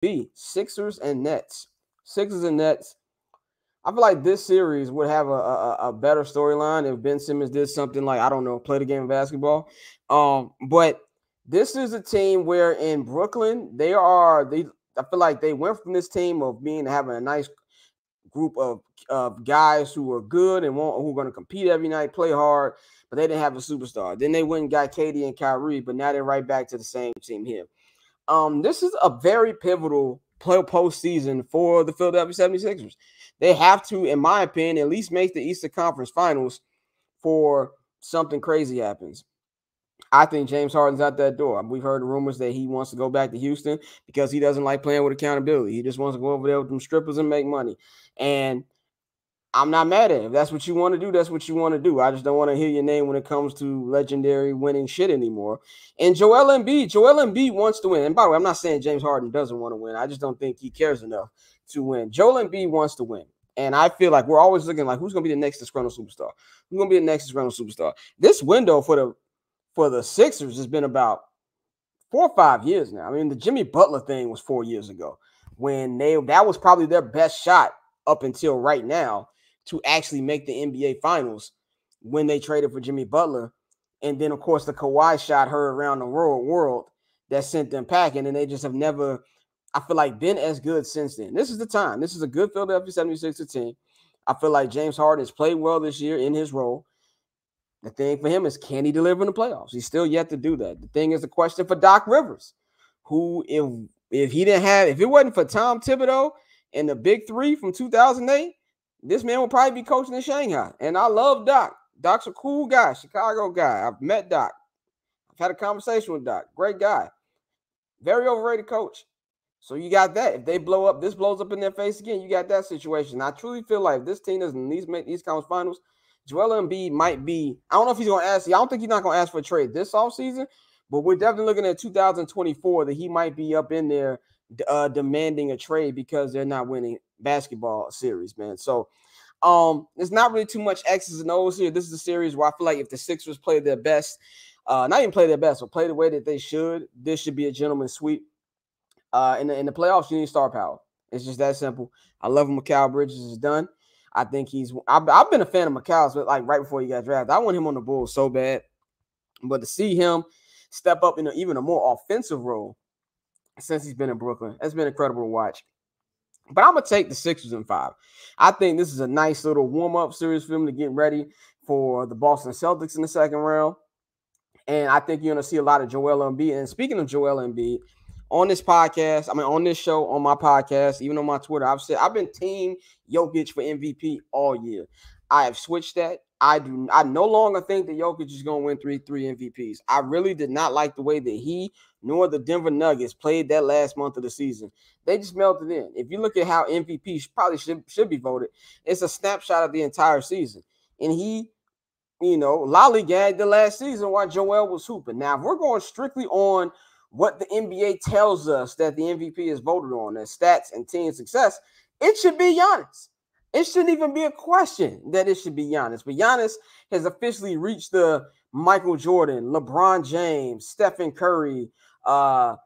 B, Sixers and Nets. Sixers and Nets. I feel like this series would have a better storyline if Ben Simmons did something like, I don't know, play the game of basketball. But this is a team where in Brooklyn, I feel like they went from this team of having a nice group of guys who are good and who are going to compete every night, play hard, but they didn't have a superstar. Then they went and got KD and Kyrie, but now they're right back to the same team here. This is a very pivotal postseason for the Philadelphia 76ers. They have to, in my opinion, at least make the Eastern Conference Finals for something crazy happens. I think James Harden's out that door. We've heard rumors that he wants to go back to Houston because he doesn't like playing with accountability. He just wants to go over there with them strippers and make money. And I'm not mad at it. If that's what you want to do, that's what you want to do. I just don't want to hear your name when it comes to legendary winning shit anymore. And Joel Embiid wants to win. And by the way, I'm not saying James Harden doesn't want to win. I just don't think he cares enough to win. Joel Embiid wants to win. And I feel like we're always looking like, who's going to be the next disgruntled superstar? Who's going to be the next disgruntled superstar? This window for the Sixers has been about 4 or 5 years now. I mean, the Jimmy Butler thing was 4 years ago when that was probably their best shot up until right now to actually make the NBA Finals when they traded for Jimmy Butler. And then, of course, the Kawhi shot heard around the world that sent them packing, and they just have never, I feel like, been as good since then. This is the time. This is a good Philadelphia 76ers team. I feel like James Harden has played well this year in his role. The thing for him is, can he deliver in the playoffs? He's still yet to do that. The thing is the question for Doc Rivers, who, if it wasn't for Tom Thibodeau and the Big Three from 2008, this man will probably be coaching in Shanghai. And I love Doc. Doc's a cool guy, Chicago guy. I've met Doc. I've had a conversation with Doc. Great guy. Very overrated coach. So you got that. If they blow up, this blows up in their face again, you got that situation. I truly feel like if this team doesn't make these conference finals, Joel Embiid might be, I don't know if he's going to ask, I don't think he's not going to ask for a trade this offseason, but we're definitely looking at 2024 that he might be up in there demanding a trade because they're not winning basketball series, man. So there's not really too much X's and O's here. This is a series where I feel like if the Sixers play their best, not even play their best, but play the way that they should, this should be a gentleman's sweep. In the playoffs, you need star power. It's just that simple. I love him. Mikal Bridges is done. I think I've been a fan of Mikal, but like right before he got drafted. I want him on the Bulls so bad. But to see him step up in even a more offensive role since he's been in Brooklyn, it's been incredible to watch. But I'm going to take the Sixers in 5. I think this is a nice little warm-up series for them to get ready for the Boston Celtics in the second round. And I think you're going to see a lot of Joel Embiid. And speaking of Joel Embiid, on this podcast, on this show, on my podcast, even on my Twitter, I've been team Jokic for MVP all year. I have switched that. I no longer think that Jokic is going to win three MVPs. I really did not like the way that he nor the Denver Nuggets played that last month of the season. They just melted in. If you look at how MVP probably should be voted, it's a snapshot of the entire season. And he, lollygagged the last season while Joel was hooping. Now, if we're going strictly on what the NBA tells us that the MVP is voted on, as stats and team success, it should be Giannis. It shouldn't even be a question that it should be Giannis. But Giannis has officially reached the Michael Jordan, LeBron James, Stephen Curry, voter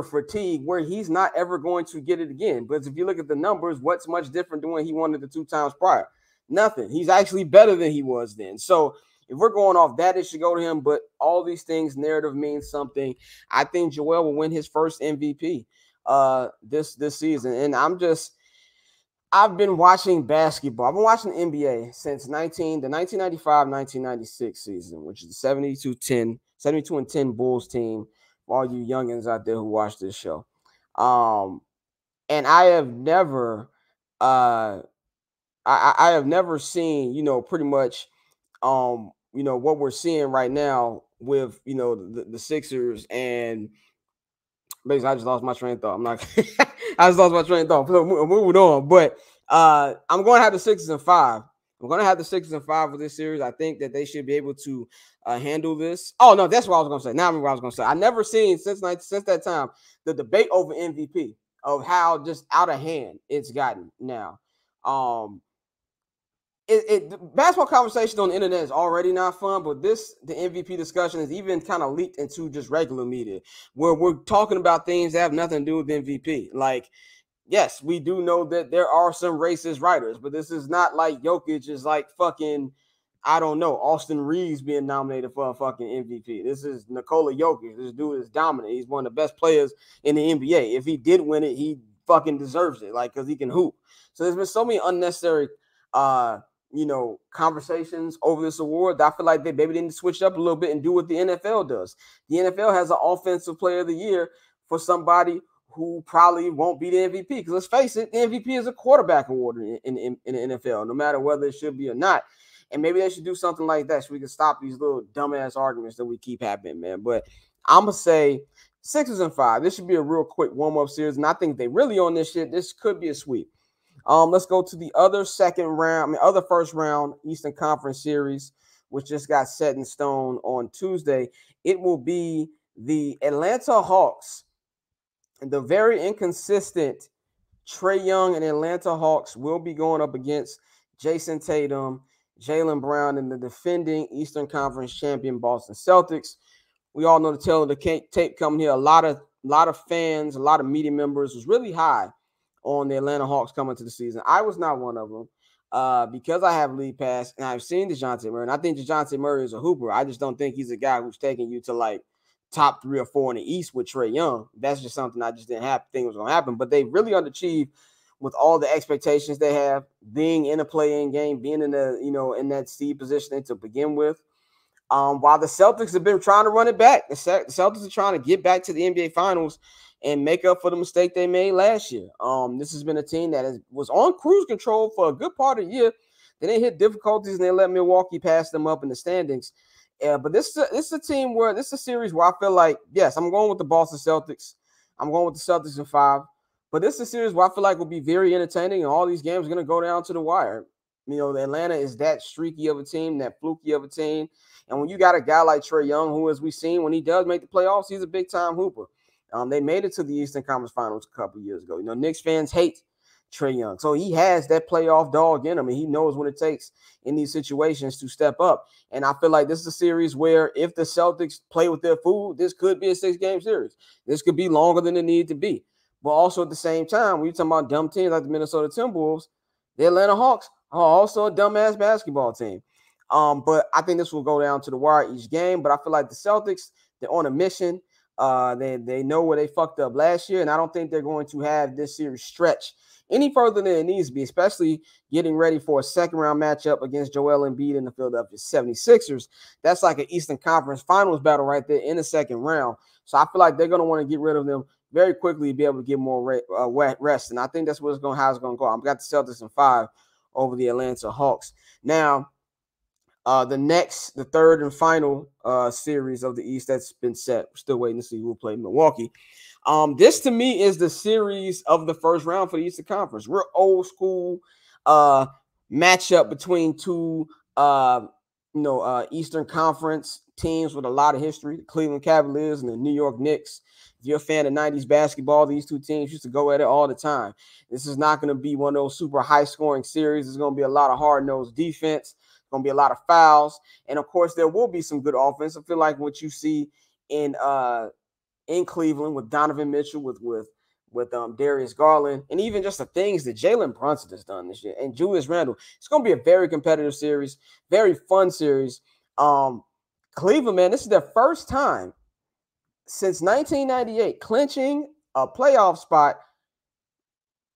fatigue, where he's not ever going to get it again. But if you look at the numbers, what's much different than when he won it the 2 times prior? Nothing. He's actually better than he was then. So if we're going off that, it should go to him. But all these things, narrative means something. I think Joel will win his first MVP this season. And I've been watching basketball. I've been watching the NBA since the 1995-1996 season, which is the 72-10 Bulls team. For all you youngins out there who watch this show. And I have never I have never seen, pretty much what we're seeing right now with, the Sixers, and basically I just lost my train of thought. I just lost my train of thought. So moving on. But I'm going to have the Sixers in 5. I'm going to have the Sixers in 5 for this series. I think that they should be able to handle this. Oh, no, that's what I was going to say. Now I remember what I was going to say. I never seen since that time the debate over MVP of how just out of hand it's gotten now. the basketball conversation on the internet is already not fun, but the MVP discussion is even kind of leaked into just regular media, where we're talking about things that have nothing to do with MVP. Like, yes, we do know that there are some racist writers, but this is not like Jokic is like fucking, I don't know, Austin Reeves being nominated for a fucking MVP. This is Nikola Jokic. This dude is dominant. He's one of the best players in the NBA. If he did win it, he fucking deserves it, like, because he can hoop. So there's been so many unnecessary conversations over this award that I feel like they maybe need to switch up a little bit and do what the NFL does. The NFL has an offensive player of the year for somebody who probably won't be the MVP. Because let's face it, the MVP is a quarterback award in the NFL, no matter whether it should be or not. And maybe they should do something like that so we can stop these little dumbass arguments that we keep happening, man. But I'm going to say 6 and 5. This should be a real quick warm-up series. And I think they really on this shit. This could be a sweep. Let's go to the other first round Eastern Conference series, which just got set in stone on Tuesday. It will be the Atlanta Hawks and the very inconsistent Trae Young and Atlanta Hawks will be going up against Jason Tatum, Jaylen Brown, and the defending Eastern Conference champion Boston Celtics. We all know the tale of the tape coming here. A lot of fans, a lot of media members was really high on the Atlanta Hawks coming to the season. I was not one of them because I have League Pass and I've seen DeJounte Murray. And I think DeJounte Murray is a hooper. I just don't think he's a guy who's taking you to like top 3 or 4 in the East with Trae Young. That's just something I just didn't think was going to happen. But they really underachieved with all the expectations they have, being in a play-in game, being in in that seed positioning to begin with. While the Celtics have been trying to run it back, the Celtics are trying to get back to the NBA Finals and make up for the mistake they made last year. This has been a team that was on cruise control for a good part of the year. Then they hit difficulties and they let Milwaukee pass them up in the standings. But this is a team where this is a series where I feel like, yes, I'm going with the Boston Celtics. I'm going with the Celtics in 5. But this is a series where I feel like will be very entertaining, and all these games are going to go down to the wire. The Atlanta is that streaky of a team, that fluky of a team. And when you got a guy like Trae Young, who, as we've seen, when he does make the playoffs, he's a big-time hooper. They made it to the Eastern Conference Finals a couple years ago. Knicks fans hate Trae Young. So he has that playoff dog in him, and he knows what it takes in these situations to step up. And I feel like this is a series where if the Celtics play with their food, this could be a 6-game series. This could be longer than it need to be. But also at the same time, when you're talking about dumb teams like the Minnesota Timberwolves, the Atlanta Hawks are also a dumbass basketball team. But I think this will go down to the wire each game. But I feel like the Celtics, they're on a mission. They know where they fucked up last year, and I don't think they're going to have this series stretch any further than it needs to be, especially getting ready for a second-round matchup against Joel Embiid and the Philadelphia 76ers. That's like an Eastern Conference Finals battle right there in the second round. So I feel like they're going to want to get rid of them very quickly to be able to get more rest, and I think that's how it's going to go. I've got the Celtics in 5 over the Atlanta Hawks. Now, the third and final series of the East that's been set. We're still waiting to see who will play Milwaukee. This to me is the series of the first round for the Eastern Conference. Real old school matchup between two Eastern Conference teams with a lot of history, the Cleveland Cavaliers and the New York Knicks. If you're a fan of 90s basketball, these two teams used to go at it all the time. This is not going to be one of those super high-scoring series. There's going to be a lot of hard-nosed defense. There's going to be a lot of fouls. And, of course, there will be some good offense. I feel like what you see in Cleveland with Donovan Mitchell, with Darius Garland, and even just the things that Jalen Brunson has done this year, and Julius Randle. It's going to be a very competitive series, very fun series. Cleveland, man, this is their first time since 1998 clinching a playoff spot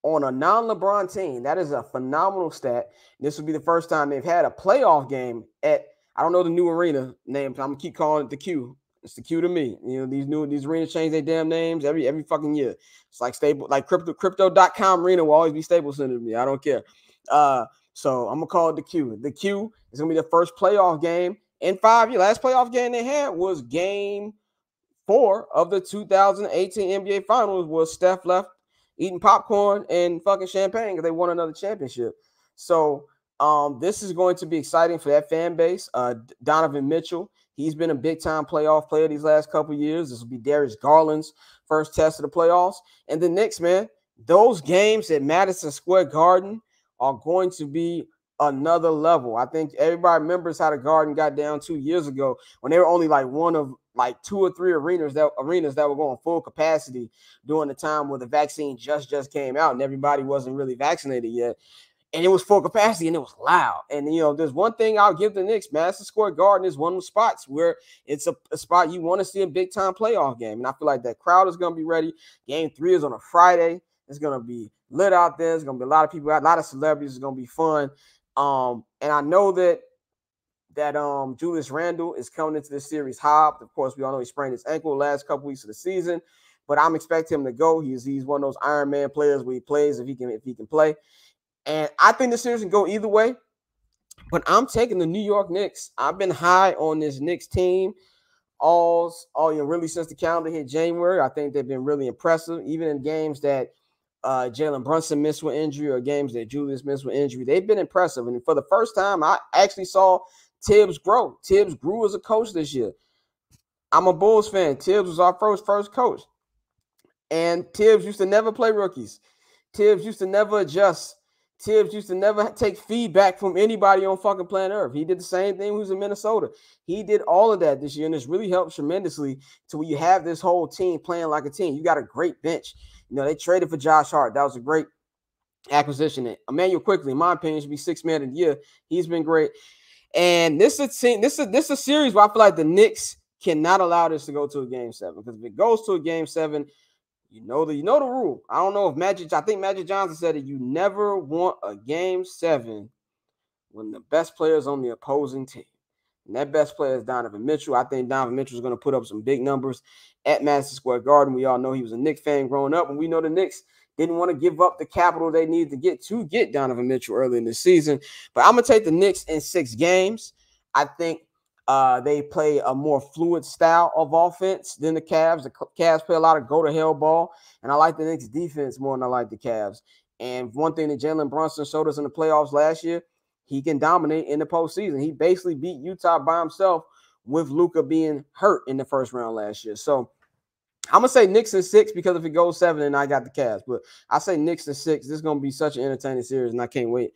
on a non-LeBron team. That is a phenomenal stat. This will be the first time they've had a playoff game at, I don't know the new arena name, so I'm going to keep calling it the Q. It's the Q to me. These arenas change their damn names every fucking year. It's like crypto.com arena will always be Staples Center to me. I don't care. So I'm going to call it the Q. The Q is going to be the first playoff game in 5 years. Last playoff game they had was game 4 of the 2018 NBA Finals, was Steph left eating popcorn and fucking champagne because they won another championship. So this is going to be exciting for that fan base. Donovan Mitchell, he's been a big-time playoff player these last couple of years. This will be Darius Garland's first test of the playoffs. And the Knicks, man, those games at Madison Square Garden are going to be another level. I think everybody remembers how the Garden got down 2 years ago when they were only like one of like 2 or 3 arenas that were going full capacity during the time where the vaccine just came out and everybody wasn't really vaccinated yet. And it was full capacity and it was loud. And, there's one thing I'll give the Knicks. Madison Square Garden is one of the spots where it's a spot you want to see a big-time playoff game. And I feel like that crowd is going to be ready. Game 3 is on a Friday. It's going to be lit out there. There's going to be a lot of people out, a lot of celebrities. It's going to be fun. And I know that Julius Randle is coming into this series hobbled. Of course, we all know he sprained his ankle the last couple weeks of the season. But I'm expecting him to go. He's one of those Iron Man players where he plays if he can play. And I think the series can go either way, but I'm taking the New York Knicks. I've been high on this Knicks team really since the calendar hit January. I think they've been really impressive, even in games that Jalen Brunson missed with injury or games that Julius missed with injury. They've been impressive. And for the first time, I actually saw Tibbs grow. Tibbs grew as a coach this year. I'm a Bulls fan. Tibbs was our first coach. And Tibbs used to never play rookies. Tibbs used to never adjust. Tibbs used to never take feedback from anybody on fucking planet Earth. He did the same thing when he was in Minnesota. He did all of that this year, and it's really helped tremendously to where you have this whole team playing like a team. You got a great bench. They traded for Josh Hart. That was a great acquisition. And Emmanuel Quickly, in my opinion, should be 6th man of the year. He's been great. And this is a series where I feel like the Knicks cannot allow this to go to a game 7, because if it goes to a game 7, you know the rule. I don't know if I think Magic Johnson said it. You never want a game 7 when the best player is on the opposing team. And that best player is Donovan Mitchell. I think Donovan Mitchell is going to put up some big numbers at Madison Square Garden. We all know he was a Knicks fan growing up, and we know the Knicks didn't want to give up the capital they needed to get Donovan Mitchell early in the season. But I'm going to take the Knicks in 6 games. I think they play a more fluid style of offense than the Cavs. The Cavs play a lot of go-to-hell ball, and I like the Knicks' defense more than I like the Cavs. And one thing that Jalen Brunson showed us in the playoffs last year, he can dominate in the postseason. He basically beat Utah by himself with Luka being hurt in the first round last year. So I'm going to say Knicks in 6, because if it goes 7, then I got the Cavs. But I say Knicks in 6. This is going to be such an entertaining series, and I can't wait